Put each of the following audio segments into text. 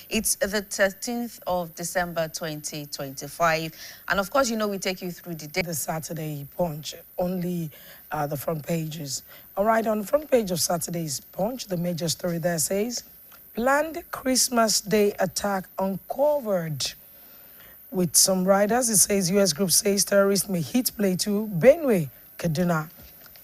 It's the 13th of December 2025. And of course, you know, we take you through the day. The Saturday Punch, only the front pages. All right, on the front page of Saturday's Punch, the major story there says, planned Christmas Day attack uncovered. With some riders, it says U.S. group says terrorists may hit Plateau, Benue, Kaduna.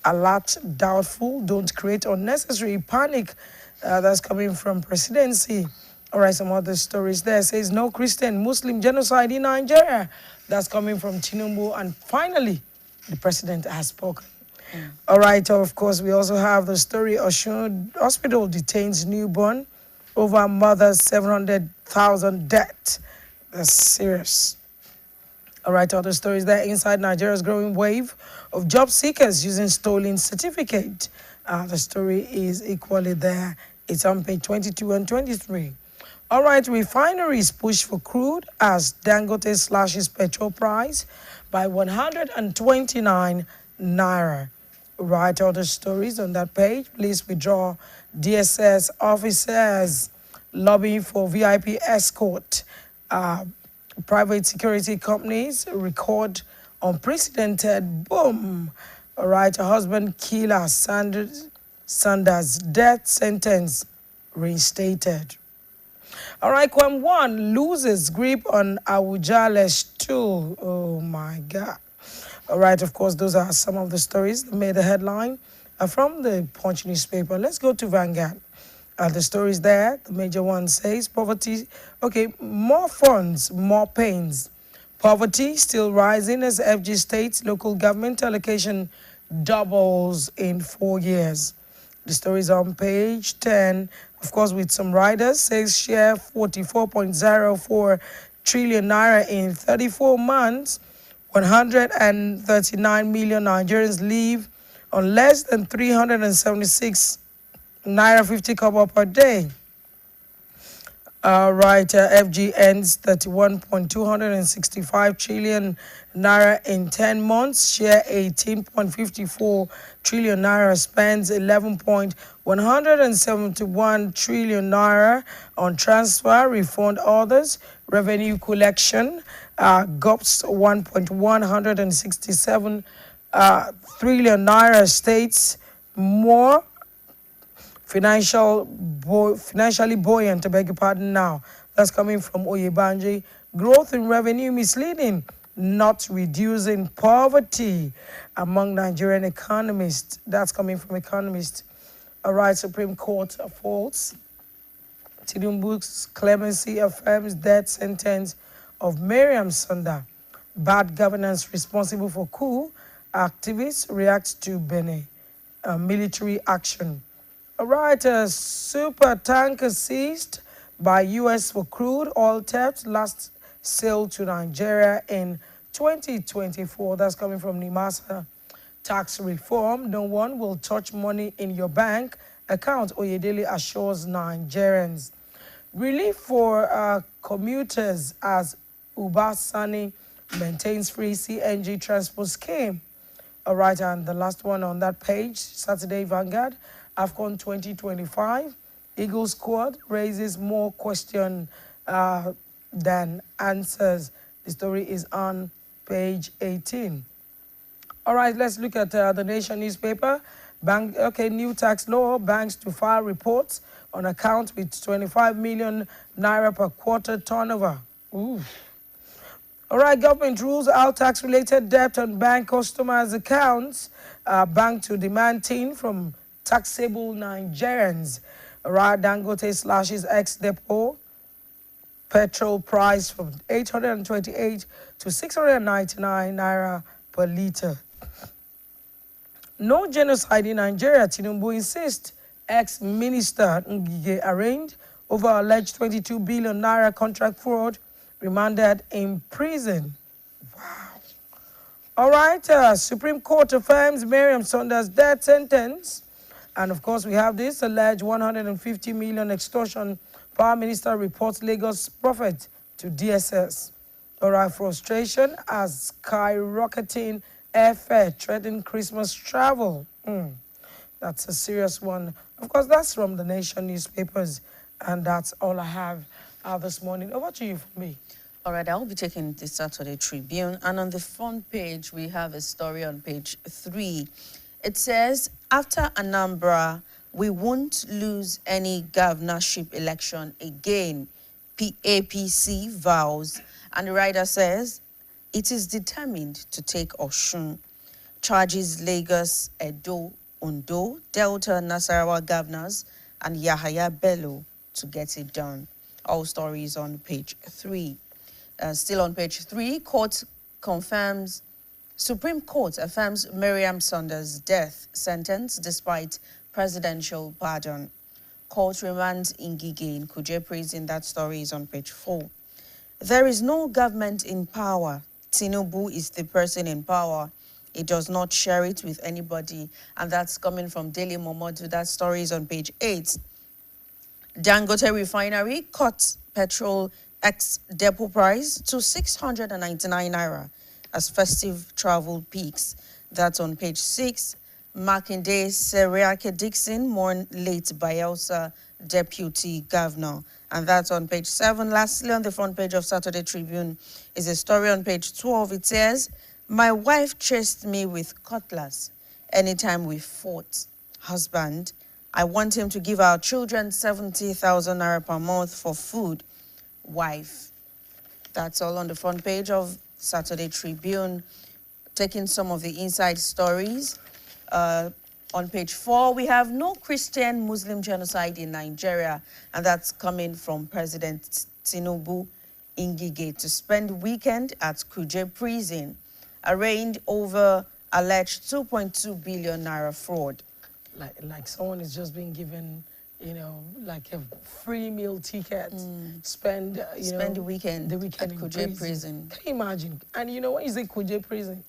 Alert doubtful, don't create unnecessary panic. That's coming from presidency. All right, some other stories there. It says no Christian Muslim genocide in Nigeria. That's coming from Tinubu. And finally, the president has spoken. All right, of course, we also have the story Osun Hospital detains newborn over mother's 700,000 debt. That's serious. All right, other stories there. Inside Nigeria's growing wave of job seekers using stolen certificate. The story is equally there. It's on page 22 and 23. All right, refineries push for crude as Dangote slashes petrol price by 129 naira. Right, other stories on that page. Please withdraw DSS officers lobbying for VIP escort. Private security companies record unprecedented boom. All right, a husband killer Sanders death sentence reinstated. All right, Kwam 1 loses grip on Awujale's stool. Oh my God. All right, of course, those are some of the stories that made the headline from the Punch newspaper. Let's go to Vanguard. The stories there, the major one says poverty, okay, more funds, more pains. Poverty still rising as FG states local government allocation doubles in 4 years. The story is on page 10. Of course, with some riders, says share 44.04 trillion naira in 34 months. 139 million Nigerians live on less than 376 naira 50 kobo per day. Right, FG ends 31.265 trillion naira in 10 months. Share 18.54 trillion naira, spends 11.171 trillion naira on transfer, refund others, revenue collection. GOPS 1.167 trillion naira, states more financially buoyant, I beg your pardon now. That's coming from Oyebanji. Growth in revenue misleading, not reducing poverty among Nigerian economists. That's coming from economists. All right, Supreme Court falls. Tinubu's clemency affirms death sentence of Miriam Sanda. Bad governance responsible for coup. Activists react to Benin. Military action. All right, a super tanker seized by U.S. for crude oil theft last sailed to Nigeria in 2024. That's coming from Nimasa. Tax reform. No one will touch money in your bank account, Oyedele assures Nigerians. Relief for commuters as Ubasani maintains free CNG transport scheme. All right, and the last one on that page, Saturday Vanguard. AFCON 2025, Eagle squad raises more questions than answers. The story is on page 18. All right, let's look at the Nation newspaper. New tax law, banks to file reports on accounts with 25 million naira per quarter turnover. Ooh. All right, government rules out tax-related debt on bank customers' accounts. Bank to demand tin from taxable Nigerians. Right, Dangote slashes ex-depot petrol price from 828 to 699 naira per litre. No genocide in Nigeria, Tinubu insists. Ex-minister Ngige arraigned over alleged 22 billion naira contract fraud, remanded in prison. Wow. All right, Supreme Court affirms Miriam Sanders' death sentence. And of course, we have this alleged 150 million extortion. Prime Minister reports Lagos prophet to DSS. All right, frustration as skyrocketing airfare threatening Christmas travel. That's a serious one. Of course, that's from the Nation newspapers. And that's all I have this morning. Over to you for me. All right, I'll be taking the Saturday Tribune. And on the front page, we have a story on page 3. It says, after Anambra, we won't lose any governorship election again. APC vows. And the writer says, it is determined to take Osun. Charges Lagos, Edo, Ondo, Delta, Nasarawa governors, and Yahaya Bello to get it done. All stories on page 3. Still on page 3, Supreme Court affirms Miriam Saunders' death sentence despite presidential pardon. Court remands Ngige in Kuje prison. That story is on page 4. There is no government in power. Tinubu is the person in power. It does not share it with anybody. And that's coming from Daily Momodu. That story is on page 8. Dangote Refinery cut petrol ex-depot price to 699 naira as festive travel peaks. That's on page 6. Makinde Seriake Dixon mourn late Bayelsa deputy governor. And that's on page 7. Lastly, on the front page of Saturday Tribune is a story on page 12. It says, my wife chased me with cutlass anytime we fought. Husband, I want him to give our children 70,000 naira per month for food. Wife. That's all on the front page of Saturday Tribune. Taking some of the inside stories. On page 4, we have no Christian-Muslim genocide in Nigeria, and that's coming from President Tinubu. Ngige to spend weekend at Kuje prison, arraigned over alleged 2.2 billion naira fraud. Like someone is just being given, like a free meal ticket. Spend the weekend at Kuje prison. Can you imagine? And what is a Kuje prison?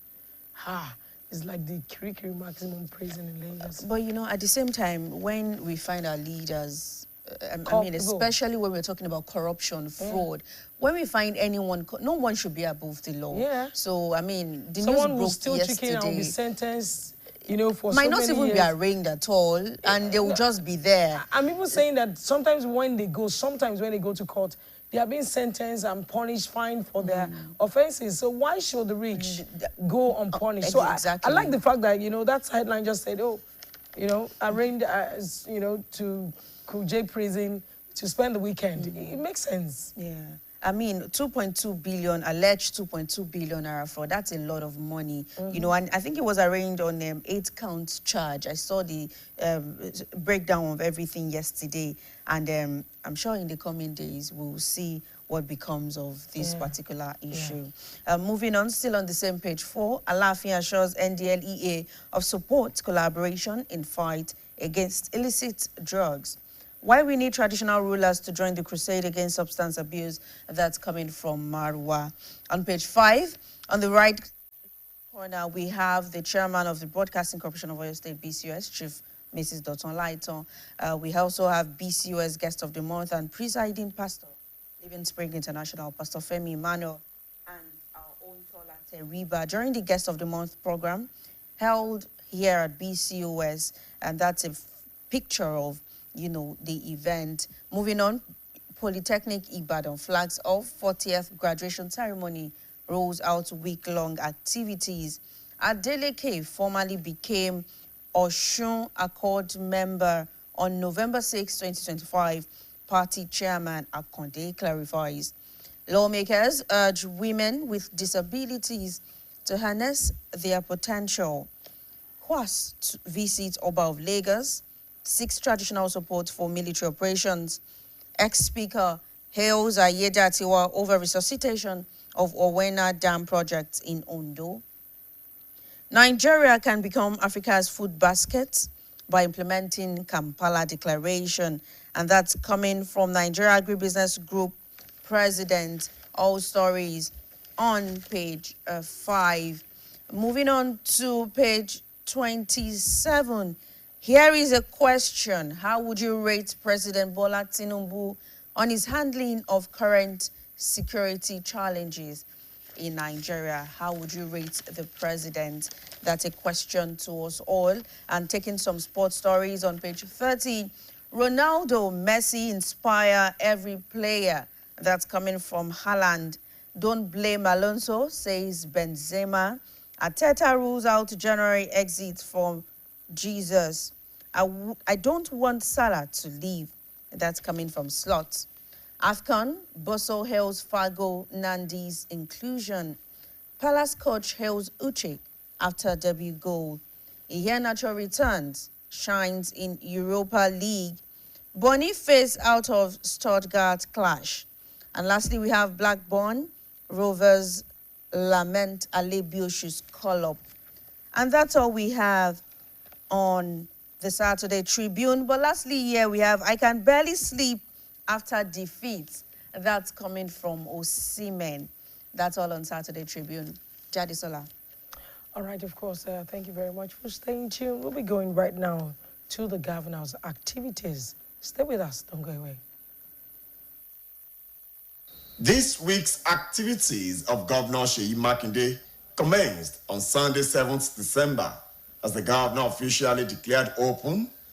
It's like the Kirikiri maximum prison in Lagos. But at the same time, when we find our leaders, especially when we're talking about corruption, fraud, when we find anyone, no one should be above the law. Yeah. So, the someone news will still yesterday. chicken and be sentenced, for might so not many even years. be arraigned at all, and they will just be there. I'm even saying that sometimes when they go to court, they are being sentenced and punished, fined for their offenses. So why should the rich go unpunished? So exactly. I like the fact that, that headline just said, arraigned to Kuje prison to spend the weekend. It makes sense. Yeah. 2.2 billion, alleged 2.2 billion naira fraud. That's a lot of money. And I think it was arraigned on 8-count charge. I saw the breakdown of everything yesterday. And I'm sure in the coming days, we'll see what becomes of this particular issue. Moving on, still on the same page 4, Alafin assures NDLEA of support collaboration in fight against illicit drugs. Why we need traditional rulers to join the crusade against substance abuse, that's coming from Marwa. On page 5, on the right corner, we have the chairman of the Broadcasting Corporation of Oyo State, BCOS, Chief Mrs. Dotun Laiton. We also have BCOS Guest of the Month and presiding pastor, Living Spring International, Pastor Femi Emmanuel, and our own Tola Teriba during the Guest of the Month program held here at BCOS, and that's a picture of the event. Moving on, Polytechnic Ibadan flags off 40th graduation ceremony, rolls out week-long activities. Adeleke formally became Osun Accord member on November 6, 2025. Party chairman Akonde clarifies. Lawmakers urge women with disabilities to harness their potential. QUAS visits Oba of Lagos. 6 traditional support for military operations. Ex-Speaker hails Ayeda Atiwa over resuscitation of Owena Dam project in Ondo. Nigeria can become Africa's food basket by implementing Kampala Declaration. And that's coming from Nigeria Agribusiness Group President. All stories on page 5. Moving on to page 27. Here is a question. How would you rate President Bola Tinubu on his handling of current security challenges in Nigeria? How would you rate the president? That's a question to us all. And taking some sports stories on page 30. Ronaldo, Messi inspire every player. That's coming from Haaland. Don't blame Alonso, says Benzema. Arteta rules out January exit from Jesus. I don't want Salah to leave. That's coming from Slot. AFCON, Bosso hails Fargo Nandi's inclusion. Palace coach hails Uche after debut goal. Iheanacho returns, shines in Europa League. Boniface out of Stuttgart clash. And lastly, we have Blackburn Rovers lament Alebioshu's call-up. And that's all we have on the Saturday Tribune. But lastly, here we have I can barely sleep after defeat. That's coming from Osimhen. That's all on Saturday Tribune. Jadisola. All right, of course, thank you very much for staying tuned. We'll be going right now to the governor's activities. Stay with us, don't go away. This week's activities of Governor Seyi Makinde commenced on Sunday, 7th December, as the governor officially declared open